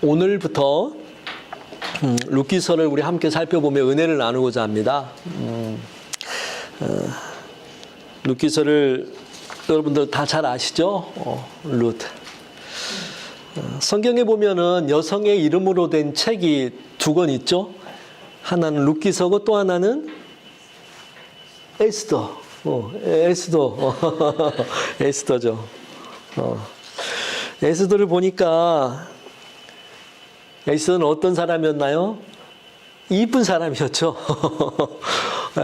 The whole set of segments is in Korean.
오늘부터 룻기서를 우리 함께 살펴보며 은혜를 나누고자 합니다. 룻기서를 여러분들 다 잘 아시죠? 룻. 성경에 보면은 여성의 이름으로 된 책이 두 권 있죠. 하나는 룻기서고 또 하나는 에스더. 에스더죠. 에스더를 보니까 에스더는 어떤 사람이었나요? 이쁜 사람이었죠.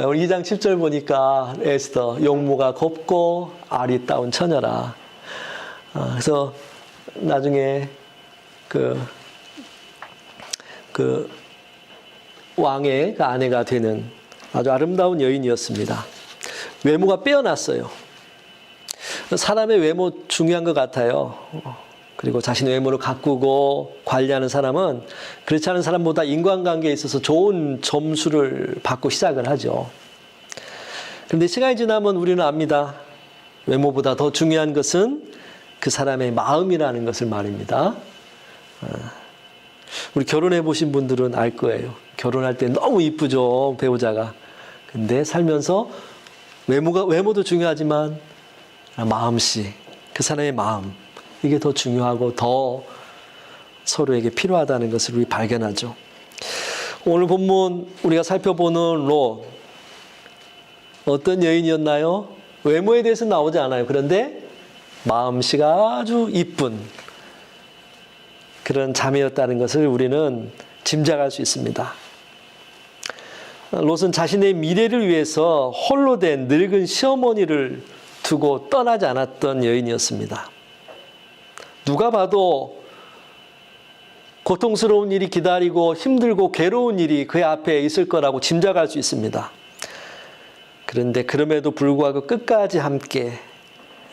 우리 2장 10절 보니까 에스더 용모가 곱고 아리따운 처녀라. 그래서 나중에 그 왕의 아내가 되는 아주 아름다운 여인이었습니다. 외모가 빼어났어요. 사람의 외모 중요한 것 같아요. 그리고 자신의 외모를 가꾸고 관리하는 사람은 그렇지 않은 사람보다 인간관계에 있어서 좋은 점수를 받고 시작을 하죠. 그런데 시간이 지나면 우리는 압니다. 외모보다 더 중요한 것은 그 사람의 마음이라는 것을 말입니다. 우리 결혼해 보신 분들은 알 거예요. 결혼할 때 너무 이쁘죠, 배우자가. 근데 살면서 외모도 중요하지만 마음씨, 그 사람의 마음, 이게 더 중요하고 더 서로에게 필요하다는 것을 우리 발견하죠. 오늘 본문 우리가 살펴보는 롯, 어떤 여인이었나요? 외모에 대해서 나오지 않아요. 그런데 마음씨가 아주 이쁜 그런 자매였다는 것을 우리는 짐작할 수 있습니다. 롯은 자신의 미래를 위해서 홀로 된 늙은 시어머니를 두고 떠나지 않았던 여인이었습니다. 누가 봐도 고통스러운 일이 기다리고 힘들고 괴로운 일이 그의 앞에 있을 거라고 짐작할 수 있습니다. 그런데 그럼에도 불구하고 끝까지 함께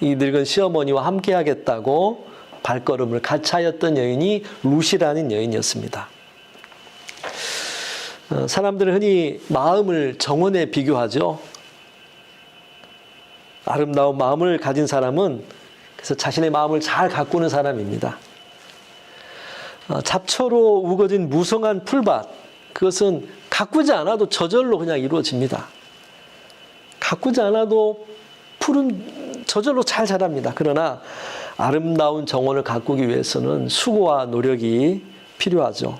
이 늙은 시어머니와 함께 하겠다고 발걸음을 같이 하였던 여인이 룻이라는 여인이었습니다. 사람들은 흔히 마음을 정원에 비교하죠. 아름다운 마음을 가진 사람은 그래서 자신의 마음을 잘 가꾸는 사람입니다. 잡초로 우거진 무성한 풀밭, 그것은 가꾸지 않아도 저절로 그냥 이루어집니다. 가꾸지 않아도 풀은 저절로 잘 자랍니다. 그러나 아름다운 정원을 가꾸기 위해서는 수고와 노력이 필요하죠.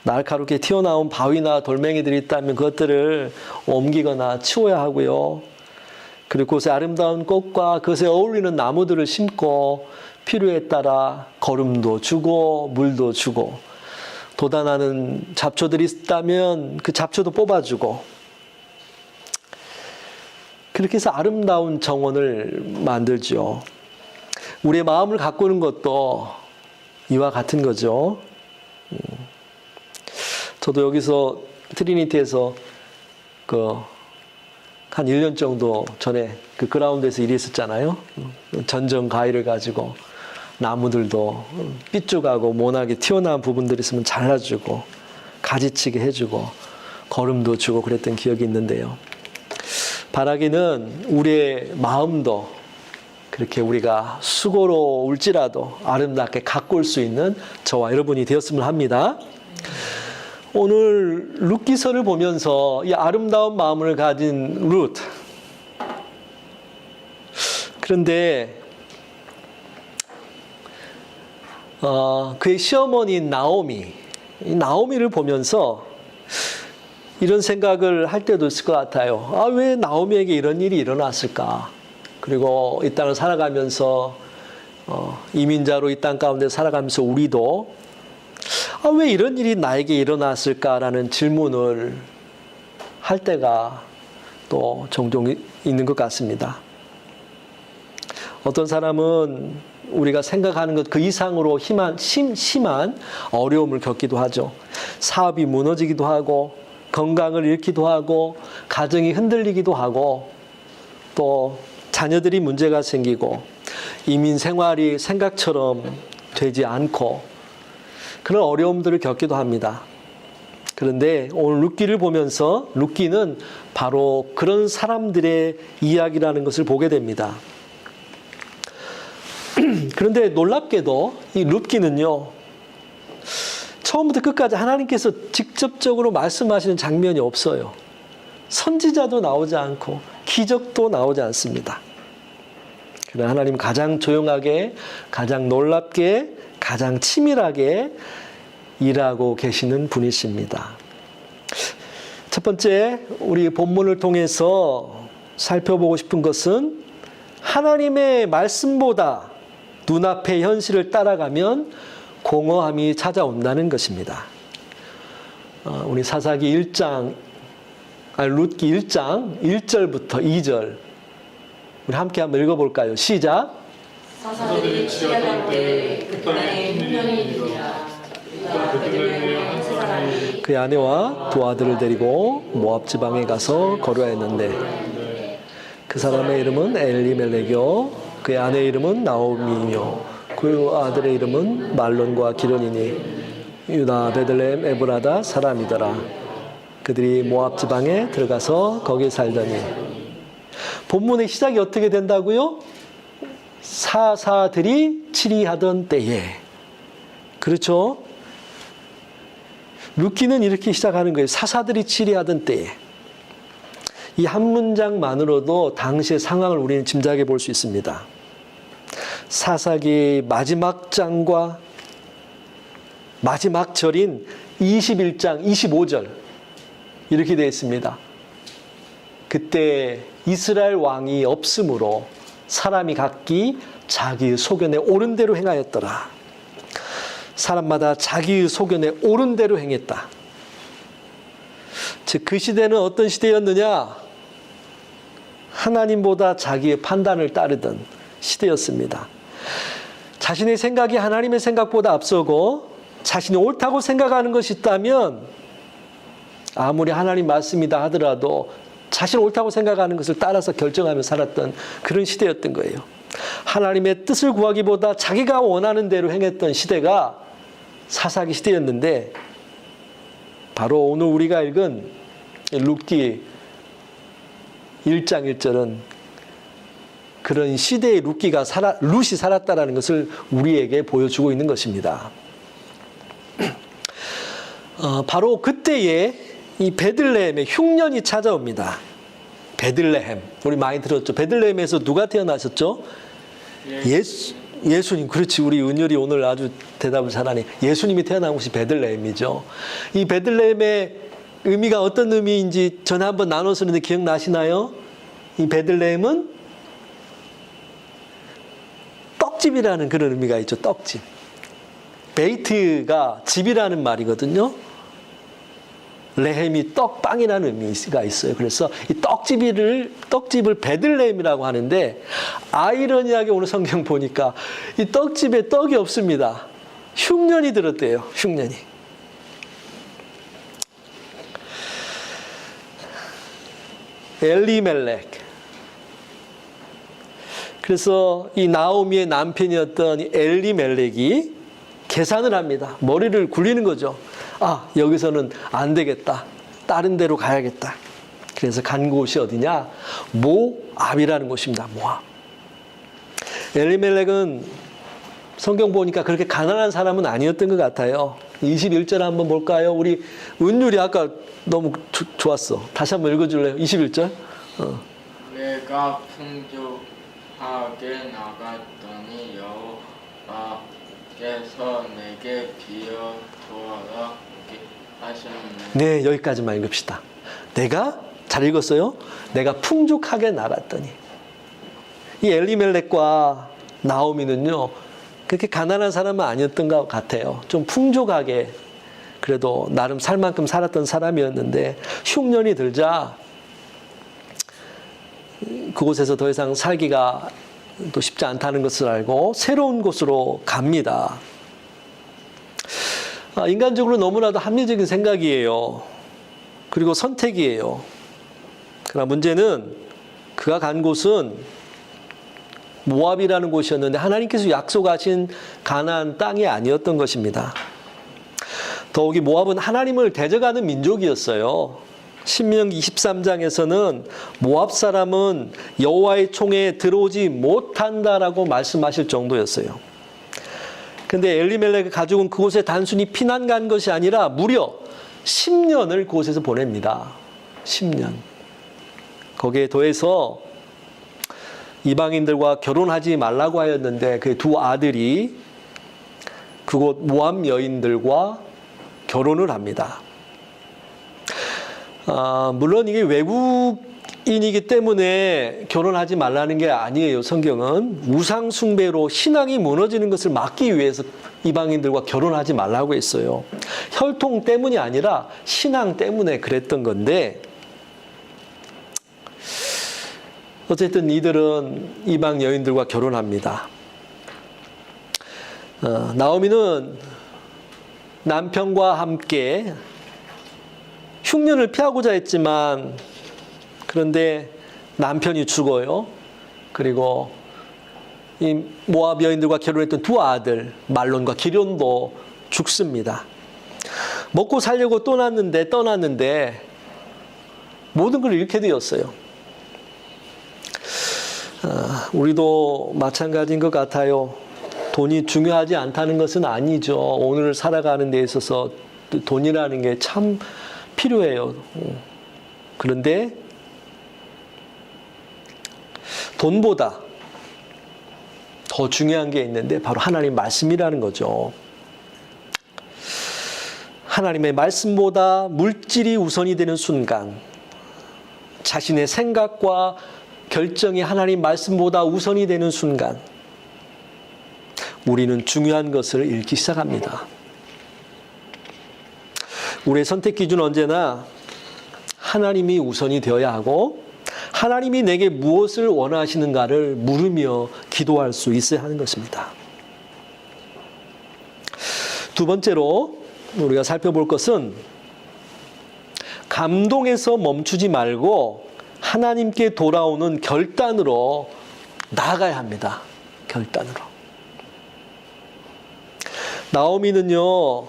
날카롭게 튀어나온 바위나 돌멩이들이 있다면 그것들을 옮기거나 치워야 하고요. 그리고 그것에 아름다운 꽃과 그것에 어울리는 나무들을 심고 필요에 따라 거름도 주고 물도 주고 돋아나는 잡초들이 있다면 그 잡초도 뽑아주고 그렇게 해서 아름다운 정원을 만들죠. 우리의 마음을 가꾸는 것도 이와 같은 거죠. 저도 여기서 트리니티에서 한 1년 정도 전에 그 그라운드에서 일했었잖아요. 전정 가위를 가지고 나무들도 삐죽하고 모나게 튀어나온 부분들이 있으면 잘라주고 가지치게 해주고 거름도 주고 그랬던 기억이 있는데요. 바라기는 우리의 마음도 그렇게 우리가 수고로울지라도 아름답게 가꿀 수 있는 저와 여러분이 되었으면 합니다. 오늘 룻기서를 보면서 이 아름다운 마음을 가진 룻. 그런데 그의 시어머니인 나오미, 이 나오미를 보면서 이런 생각을 할 때도 있을 것 같아요. 왜 나오미에게 이런 일이 일어났을까? 그리고 이 땅을 살아가면서 이민자로 이 땅 가운데 살아가면서 우리도 왜 이런 일이 나에게 일어났을까라는 질문을 할 때가 또 종종 있는 것 같습니다. 어떤 사람은 우리가 생각하는 것 그 이상으로 심한 어려움을 겪기도 하죠. 사업이 무너지기도 하고 건강을 잃기도 하고 가정이 흔들리기도 하고 또 자녀들이 문제가 생기고 이민 생활이 생각처럼 되지 않고 그런 어려움들을 겪기도 합니다. 그런데 오늘 룻기를 보면서 룻기는 바로 그런 사람들의 이야기라는 것을 보게 됩니다. 그런데 놀랍게도 이 룻기는요, 처음부터 끝까지 하나님께서 직접적으로 말씀하시는 장면이 없어요. 선지자도 나오지 않고 기적도 나오지 않습니다. 그러나 하나님 가장 조용하게, 가장 놀랍게, 가장 치밀하게 일하고 계시는 분이십니다. 첫 번째, 우리 본문을 통해서 살펴보고 싶은 것은 하나님의 말씀보다 눈앞의 현실을 따라가면 공허함이 찾아온다는 것입니다. 우리 사사기 1장, 룻기 1장 1절부터 2절 우리 함께 한번 읽어볼까요? 시작. 사사들이 취하던 때에 그 땅에 흉년이 일어나 그의 아내와 두 아들을 데리고 모압 지방에 가서 거류하였는데 그 사람의 이름은 엘리멜렉이요 그의 아내의 이름은 나오미이며 그 아들의 이름은 말론과 기련이니 유다 베들레헴 에브라다 사람이더라. 그들이 모압 지방에 들어가서 거기 살더니 본문의 시작이 어떻게 된다고요? 사사들이 치리하던 때에. 그렇죠? 룻기는 이렇게 시작하는 거예요. 사사들이 치리하던 때에. 이 한 문장만으로도 당시의 상황을 우리는 짐작해 볼 수 있습니다. 사사기 마지막 장과 마지막 절인 21장 25절 이렇게 되어 있습니다. 그때 이스라엘 왕이 없으므로 사람이 각기 자기의 소견에 옳은 대로 행하였더라. 사람마다 자기의 소견에 옳은 대로 행했다. 즉 그 시대는 어떤 시대였느냐? 하나님보다 자기의 판단을 따르던 시대였습니다. 자신의 생각이 하나님의 생각보다 앞서고 자신이 옳다고 생각하는 것이 있다면 아무리 하나님 말씀이다 하더라도 자신 옳다고 생각하는 것을 따라서 결정하며 살았던 그런 시대였던 거예요. 하나님의 뜻을 구하기보다 자기가 원하는 대로 행했던 시대가 사사기 시대였는데 바로 오늘 우리가 읽은 룻기 1장 1절은 그런 시대의 룻이 살았다라는 것을 우리에게 보여주고 있는 것입니다. 바로 그때에 이 베들레헴에 흉년이 찾아옵니다. 베들레헴. 우리 많이 들었죠. 베들레헴에서 누가 태어나셨죠? 예수님. 그렇지. 우리 은율이 오늘 아주 대답을 잘하네. 예수님이 태어난 곳이 베들레헴이죠. 이 베들레헴의 의미가 어떤 의미인지 전에 한번 나눴었는데 기억나시나요? 이 베들레헴은 떡집이라는 그런 의미가 있죠. 떡집. 베이트가 집이라는 말이거든요. 레헴이 떡빵이라는 의미가 있어요. 그래서 이 떡집을 베들레헴이라고 하는데 아이러니하게 오늘 성경 보니까 이 떡집에 떡이 없습니다. 흉년이 들었대요. 흉년이. 엘리멜렉. 그래서 이 나오미의 남편이었던 이 엘리멜렉이 계산을 합니다. 머리를 굴리는 거죠. 아, 여기서는 안 되겠다. 다른 데로 가야겠다. 그래서 간 곳이 어디냐? 모압이라는 곳입니다. 모압. 엘리멜렉은 성경 보니까 그렇게 가난한 사람은 아니었던 것 같아요. 21절 한번 볼까요? 우리 은율이 아까 너무 좋았어. 다시 한번 읽어줄래요? 21절. 내가 풍족하게 나갔더니 여호와께서 내게 비어 주어라 하셨네. 네, 여기까지만 읽읍시다. 내가 잘 읽었어요? 내가 풍족하게 나갔더니. 이 엘리멜렉과 나오미는요, 그렇게 가난한 사람은 아니었던 것 같아요. 좀 풍족하게, 그래도 나름 살 만큼 살았던 사람이었는데, 흉년이 들자 그곳에서 더 이상 살기가 또 쉽지 않다는 것을 알고 새로운 곳으로 갑니다. 인간적으로 너무나도 합리적인 생각이에요. 그리고 선택이에요. 그러나 문제는 그가 간 곳은 모압이라는 곳이었는데 하나님께서 약속하신 가나안 땅이 아니었던 것입니다. 더욱이 모압은 하나님을 대적하는 민족이었어요. 신명기 23장에서는 모압 사람은 여호와의 총에 들어오지 못한다라고 말씀하실 정도였어요. 근데 엘리멜렉 가족은 그곳에 단순히 피난 간 것이 아니라 무려 10년을 그곳에서 보냅니다. 10년. 거기에 더해서 이방인들과 결혼하지 말라고 하였는데 그 두 아들이 그곳 모압 여인들과 결혼을 합니다. 물론 이게 외국인이기 때문에 결혼하지 말라는 게 아니에요. 성경은 우상 숭배로 신앙이 무너지는 것을 막기 위해서 이방인들과 결혼하지 말라고 했어요. 혈통 때문이 아니라 신앙 때문에 그랬던 건데, 어쨌든 이들은 이방 여인들과 결혼합니다. 나오미는 남편과 함께 흉년을 피하고자 했지만, 그런데 남편이 죽어요. 그리고 이 모압 여인들과 결혼했던 두 아들 말론과 기럧도 죽습니다. 먹고 살려고 떠났는데 모든 걸 잃게 되었어요. 우리도 마찬가지인 것 같아요. 돈이 중요하지 않다는 것은 아니죠. 오늘 살아가는 데 있어서 돈이라는 게 참 필요해요. 그런데 돈보다 더 중요한 게 있는데 바로 하나님 말씀이라는 거죠. 하나님의 말씀보다 물질이 우선이 되는 순간, 자신의 생각과 결정이 하나님 말씀보다 우선이 되는 순간, 우리는 중요한 것을 잃기 시작합니다. 우리의 선택 기준은 언제나 하나님이 우선이 되어야 하고, 하나님이 내게 무엇을 원하시는가를 물으며 기도할 수 있어야 하는 것입니다. 두 번째로 우리가 살펴볼 것은, 감동에서 멈추지 말고 하나님께 돌아오는 결단으로 나아가야 합니다. 결단으로. 나오미는요,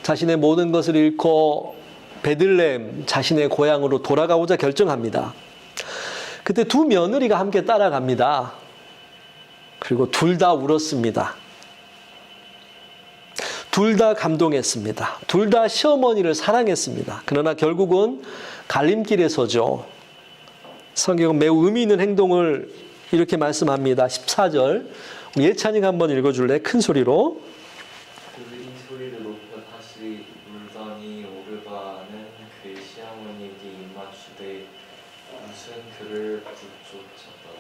자신의 모든 것을 잃고 베들레헴, 자신의 고향으로 돌아가고자 결정합니다. 그때 두 며느리가 함께 따라갑니다. 그리고 둘 다 울었습니다. 둘 다 감동했습니다. 둘 다 시어머니를 사랑했습니다. 그러나 결국은 갈림길에 서죠. 성경은 매우 의미 있는 행동을 이렇게 말씀합니다. 14절. 예찬이가 한번 읽어줄래? 큰 소리로. 그들이 소리를 높여 다시 울더니 오르바는 그의 시어머니에게 입맞추되 무슨 그를 붙쫓았더라.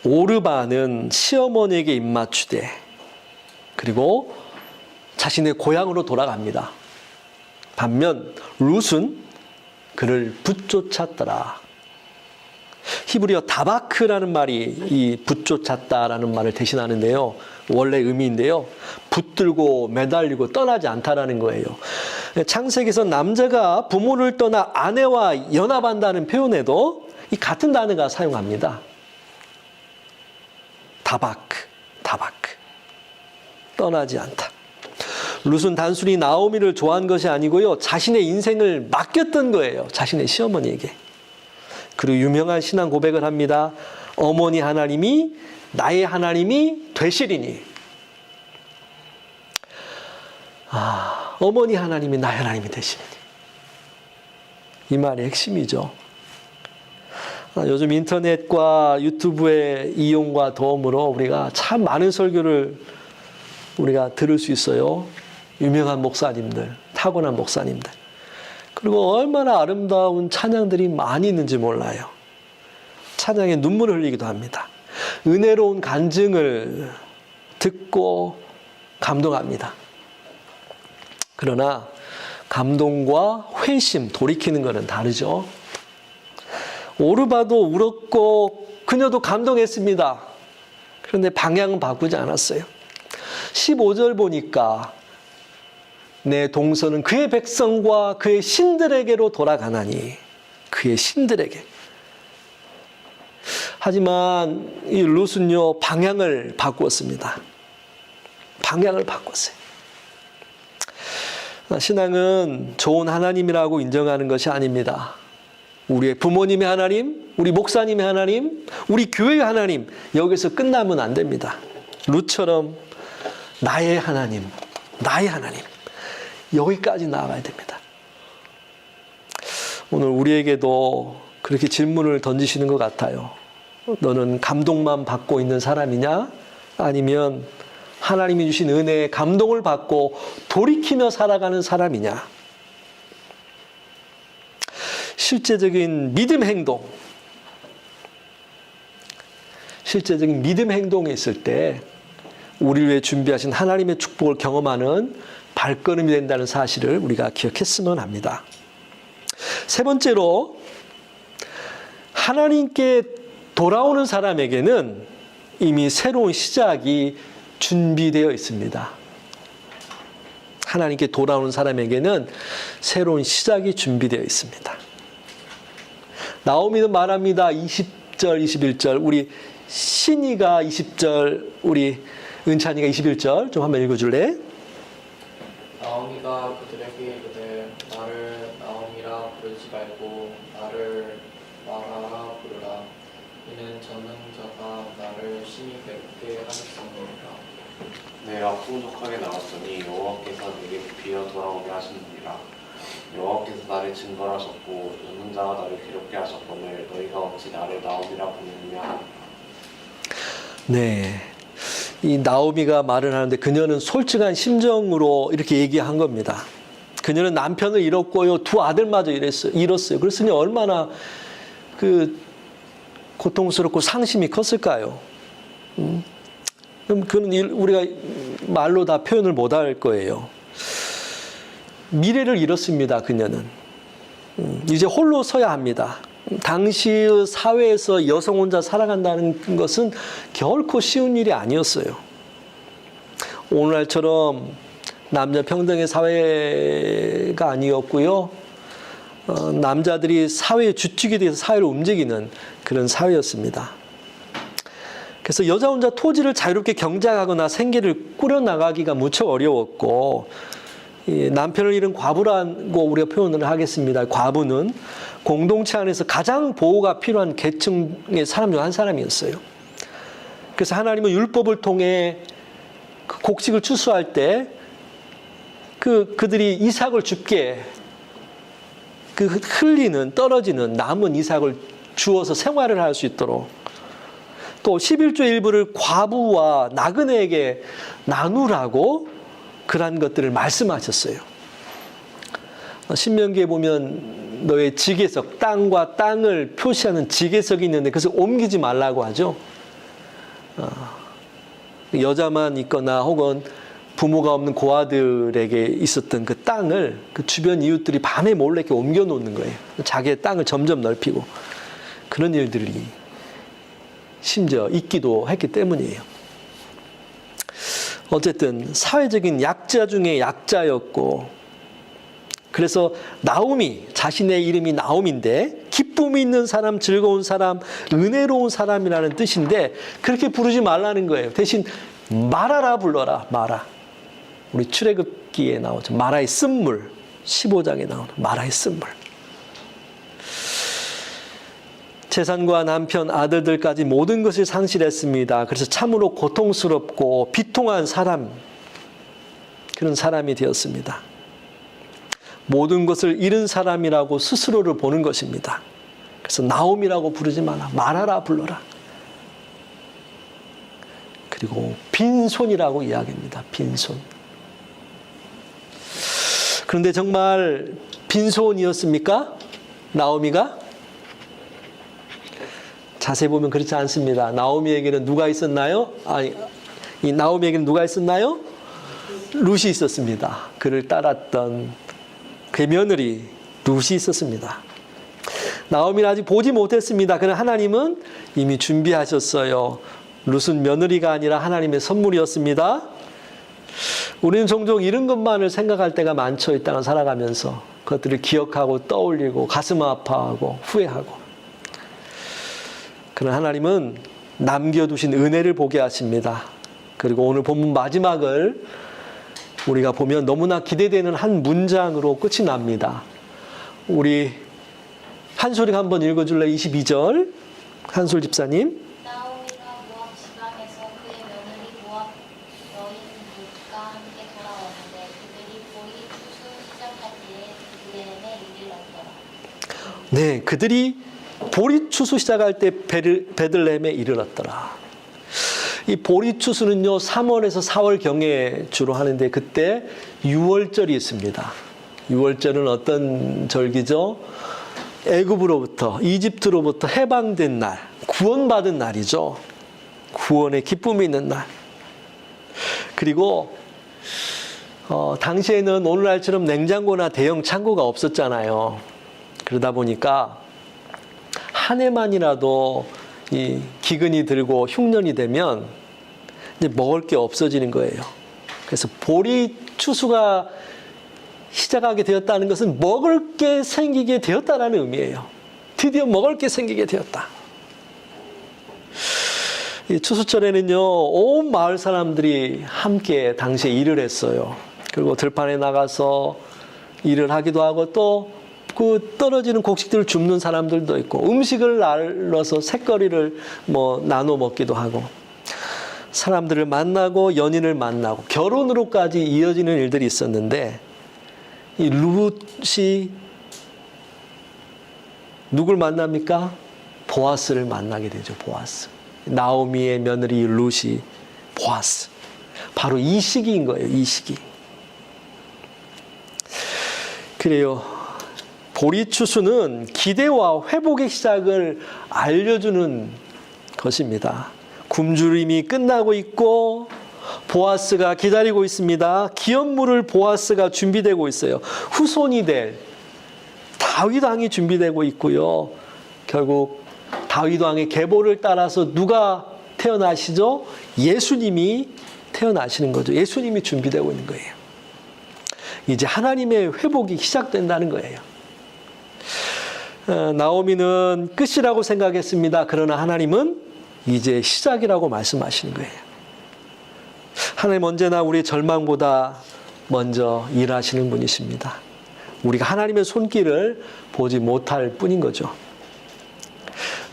오르바는 시어머니에게 입맞추되, 그리고 자신의 고향으로 돌아갑니다. 반면 룻은 그를 붙쫓았더라. 히브리어 다바크라는 말이 이 붙쫓았다라는 말을 대신하는데요. 원래 의미인데요. 붙들고 매달리고 떠나지 않다라는 거예요. 창세기에서 남자가 부모를 떠나 아내와 연합한다는 표현에도 이 같은 단어가 사용합니다. 다바크. 떠나지 않다. 룻은 단순히 나오미를 좋아한 것이 아니고요, 자신의 인생을 맡겼던 거예요. 자신의 시어머니에게. 그리고 유명한 신앙 고백을 합니다. 어머니 하나님이 나의 하나님이 되시리니. 어머니 하나님이 나의 하나님이 되시리니. 이 말이 핵심이죠. 요즘 인터넷과 유튜브의 이용과 도움으로 우리가 참 많은 설교를 우리가 들을 수 있어요. 유명한 목사님들, 타고난 목사님들. 그리고 얼마나 아름다운 찬양들이 많이 있는지 몰라요. 찬양에 눈물을 흘리기도 합니다. 은혜로운 간증을 듣고 감동합니다. 그러나 감동과 회심, 돌이키는 것은 다르죠. 오르바도 울었고 그녀도 감동했습니다. 그런데 방향은 바꾸지 않았어요. 15절 보니까 내 동서는 그의 백성과 그의 신들에게로 돌아가나니. 그의 신들에게. 하지만 이 룻은요, 방향을 바꾸었습니다. 방향을 바꿨어요. 신앙은 좋은 하나님이라고 인정하는 것이 아닙니다. 우리의 부모님의 하나님, 우리 목사님의 하나님, 우리 교회의 하나님, 여기서 끝나면 안 됩니다. 룻처럼 나의 하나님, 나의 하나님. 여기까지 나아가야 됩니다. 오늘 우리에게도 그렇게 질문을 던지시는 것 같아요. 너는 감동만 받고 있는 사람이냐? 아니면 하나님이 주신 은혜에 감동을 받고 돌이키며 살아가는 사람이냐? 실제적인 믿음 행동, 실제적인 믿음 행동에 있을 때 우리를 위해 준비하신 하나님의 축복을 경험하는 발걸음이 된다는 사실을 우리가 기억했으면 합니다. 세 번째로, 하나님께 돌아오는 사람에게는 이미 새로운 시작이 준비되어 있습니다. 하나님께 돌아오는 사람에게는 새로운 시작이 준비되어 있습니다. 나오미는 말합니다. 20절, 21절. 우리 신이가 20절, 우리 은찬이가 21절 좀 한번 읽어줄래? 나오미가 그들에게 이르되 나를 나오미라 부르지 말고 나를 마라라 부르라. 이는 전능자가 나를 심히 뵙게 하셨음이니라. 내가 풍족하게 나왔으니 여호와께서 내게 비어 돌아오게 하시느니라. 여호와께서 나를 증거하셨고 전능자가 나를 괴롭게 하셨거늘 너희가 어찌 나를 나오미라 부르느냐. 네. 이 나오미가 말을 하는데 그녀는 솔직한 심정으로 이렇게 얘기한 겁니다. 그녀는 남편을 잃었고요. 두 아들마저 잃었어요. 그랬으니 얼마나 그 고통스럽고 상심이 컸을까요? 그럼 그는 우리가 말로 다 표현을 못할 거예요. 미래를 잃었습니다. 그녀는. 이제 홀로 서야 합니다. 당시의 사회에서 여성 혼자 살아간다는 것은 결코 쉬운 일이 아니었어요. 오늘날처럼 남녀 평등의 사회가 아니었고요. 남자들이 사회의 주축이 돼서 사회를 움직이는 그런 사회였습니다. 그래서 여자 혼자 토지를 자유롭게 경작하거나 생계를 꾸려나가기가 무척 어려웠고, 남편을 잃은 과부라고 우리가 표현을 하겠습니다. 과부는 공동체 안에서 가장 보호가 필요한 계층의 사람 중 한 사람이었어요. 그래서 하나님은 율법을 통해 그 곡식을 추수할 때 그들이 이삭을 줍게, 그 흘리는 떨어지는 남은 이삭을 주어서 생활을 할 수 있도록, 또 11조 일부를 과부와 나그네에게 나누라고 그러한 것들을 말씀하셨어요. 신명기에 보면 너의 지계석, 땅과 땅을 표시하는 지계석이 있는데 그것을 옮기지 말라고 하죠. 여자만 있거나 혹은 부모가 없는 고아들에게 있었던 그 땅을 그 주변 이웃들이 밤에 몰래 이렇게 옮겨 놓는 거예요. 자기의 땅을 점점 넓히고, 그런 일들이 심지어 있기도 했기 때문이에요. 어쨌든 사회적인 약자 중에 약자였고, 그래서 나오미, 자신의 이름이 나오미인데 기쁨이 있는 사람, 즐거운 사람, 은혜로운 사람이라는 뜻인데 그렇게 부르지 말라는 거예요. 대신 마라라 불러라. 마라. 우리 출애굽기에 나오죠. 마라의 쓴물. 15장에 나오는 마라의 쓴물. 재산과 남편, 아들들까지 모든 것을 상실했습니다. 그래서 참으로 고통스럽고 비통한 사람, 그런 사람이 되었습니다. 모든 것을 잃은 사람이라고 스스로를 보는 것입니다. 그래서 나옴이라고 부르지 마라. 마라라 불러라. 그리고 빈손이라고 이야기합니다. 빈손. 그런데 정말 빈손이었습니까? 나오미가? 자세히 보면 그렇지 않습니다. 나오미에게는 누가 있었나요? 이 나오미에게는 누가 있었나요? 룻이 있었습니다. 그를 따랐던 그의 며느리 룻이 있었습니다. 나오미는 아직 보지 못했습니다. 그러나 하나님은 이미 준비하셨어요. 룻은 며느리가 아니라 하나님의 선물이었습니다. 우리는 종종 이런 것만을 생각할 때가 많죠. 이 땅을 살아가면서 그것들을 기억하고 떠올리고 가슴 아파하고 후회하고. 그러나 하나님은 남겨두신 은혜를 보게 하십니다. 그리고 오늘 본문 마지막을 우리가 보면 너무나 기대되는 한 문장으로 끝이 납니다. 우리 한솔이 한번 읽어줄래? 22절 한솔 집사님. 나오미가 모압 지방에서 그의 며느리 모압 여인 네, 그들이 보리추수 시작할 때 베들레헴에 이르렀더라. 이 보리추수는요, 3월에서 4월경에 주로 하는데 그때 6월절이 있습니다. 6월절은 어떤 절기죠? 애굽으로부터, 이집트로부터 해방된 날, 구원받은 날이죠. 구원의 기쁨이 있는 날. 그리고 당시에는 오늘날처럼 냉장고나 대형 창고가 없었잖아요. 그러다 보니까 한 해만이라도 이 기근이 들고 흉년이 되면 이제 먹을 게 없어지는 거예요. 그래서 보리 추수가 시작하게 되었다는 것은 먹을 게 생기게 되었다라는 의미예요. 드디어 먹을 게 생기게 되었다. 이 추수철에는요, 온 마을 사람들이 함께 당시에 일을 했어요. 그리고 들판에 나가서 일을 하기도 하고 또 그 떨어지는 곡식들을 줍는 사람들도 있고 음식을 나눠서 색거리를 나눠 먹기도 하고 사람들을 만나고 연인을 만나고 결혼으로까지 이어지는 일들이 있었는데 이 룻이 누굴 만납니까? 보아스를 만나게 되죠. 보아스. 나오미의 며느리 룻이 보아스. 바로 이 시기인 거예요. 이 시기. 그래요. 보리추수는 기대와 회복의 시작을 알려주는 것입니다. 굶주림이 끝나고 있고 보아스가 기다리고 있습니다. 기업물을 보아스가 준비되고 있어요. 후손이 될 다윗 왕이 준비되고 있고요. 결국 다윗 왕의 계보를 따라서 누가 태어나시죠? 예수님이 태어나시는 거죠. 예수님이 준비되고 있는 거예요. 이제 하나님의 회복이 시작된다는 거예요. 나오미는 끝이라고 생각했습니다. 그러나 하나님은 이제 시작이라고 말씀하시는 거예요. 하나님 언제나 우리의 절망보다 먼저 일하시는 분이십니다. 우리가 하나님의 손길을 보지 못할 뿐인 거죠.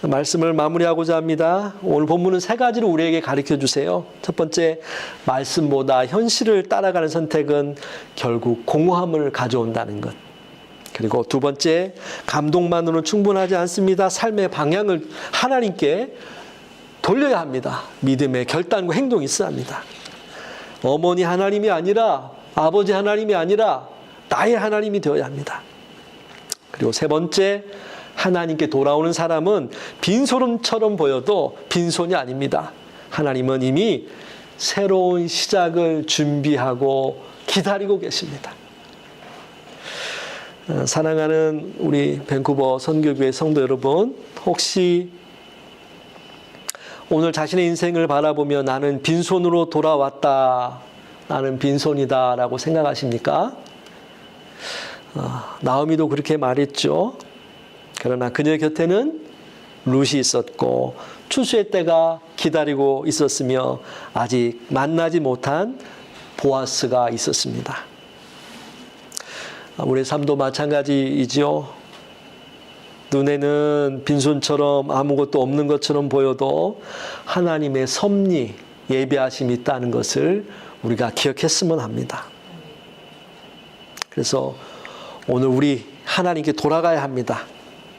말씀을 마무리하고자 합니다. 오늘 본문은 세 가지로 우리에게 가르쳐 주세요. 첫 번째, 말씀보다 현실을 따라가는 선택은 결국 공허함을 가져온다는 것. 그리고 두 번째, 감동만으로는 충분하지 않습니다. 삶의 방향을 하나님께 돌려야 합니다. 믿음의 결단과 행동이 있어야 합니다. 어머니 하나님이 아니라 아버지 하나님이 아니라 나의 하나님이 되어야 합니다. 그리고 세 번째, 하나님께 돌아오는 사람은 빈손처럼 보여도 빈손이 아닙니다. 하나님은 이미 새로운 시작을 준비하고 기다리고 계십니다. 사랑하는 우리 밴쿠버 선교교회 성도 여러분, 혹시 오늘 자신의 인생을 바라보며 나는 빈손으로 돌아왔다, 나는 빈손이다 라고 생각하십니까? 나오미도 그렇게 말했죠. 그러나 그녀 곁에는 룻이 있었고 추수의 때가 기다리고 있었으며 아직 만나지 못한 보아스가 있었습니다. 우리의 삶도 마찬가지이죠. 눈에는 빈손처럼 아무것도 없는 것처럼 보여도 하나님의 섭리, 예비하심이 있다는 것을 우리가 기억했으면 합니다. 그래서 오늘 우리 하나님께 돌아가야 합니다.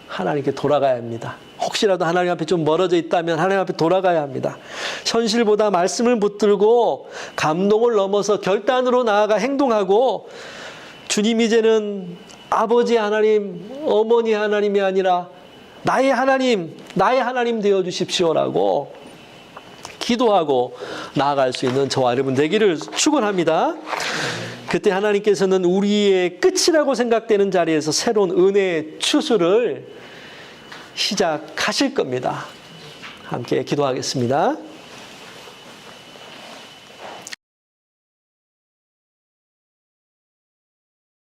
하나님께 돌아가야 합니다. 혹시라도 하나님 앞에 좀 멀어져 있다면 하나님 앞에 돌아가야 합니다. 현실보다 말씀을 붙들고 감동을 넘어서 결단으로 나아가 행동하고 주님 이제는 아버지 하나님, 어머니 하나님이 아니라 나의 하나님 되어주십시오라고 기도하고 나아갈 수 있는 저와 여러분 되기를 축원합니다. 그때 하나님께서는 우리의 끝이라고 생각되는 자리에서 새로운 은혜의 추수를 시작하실 겁니다. 함께 기도하겠습니다.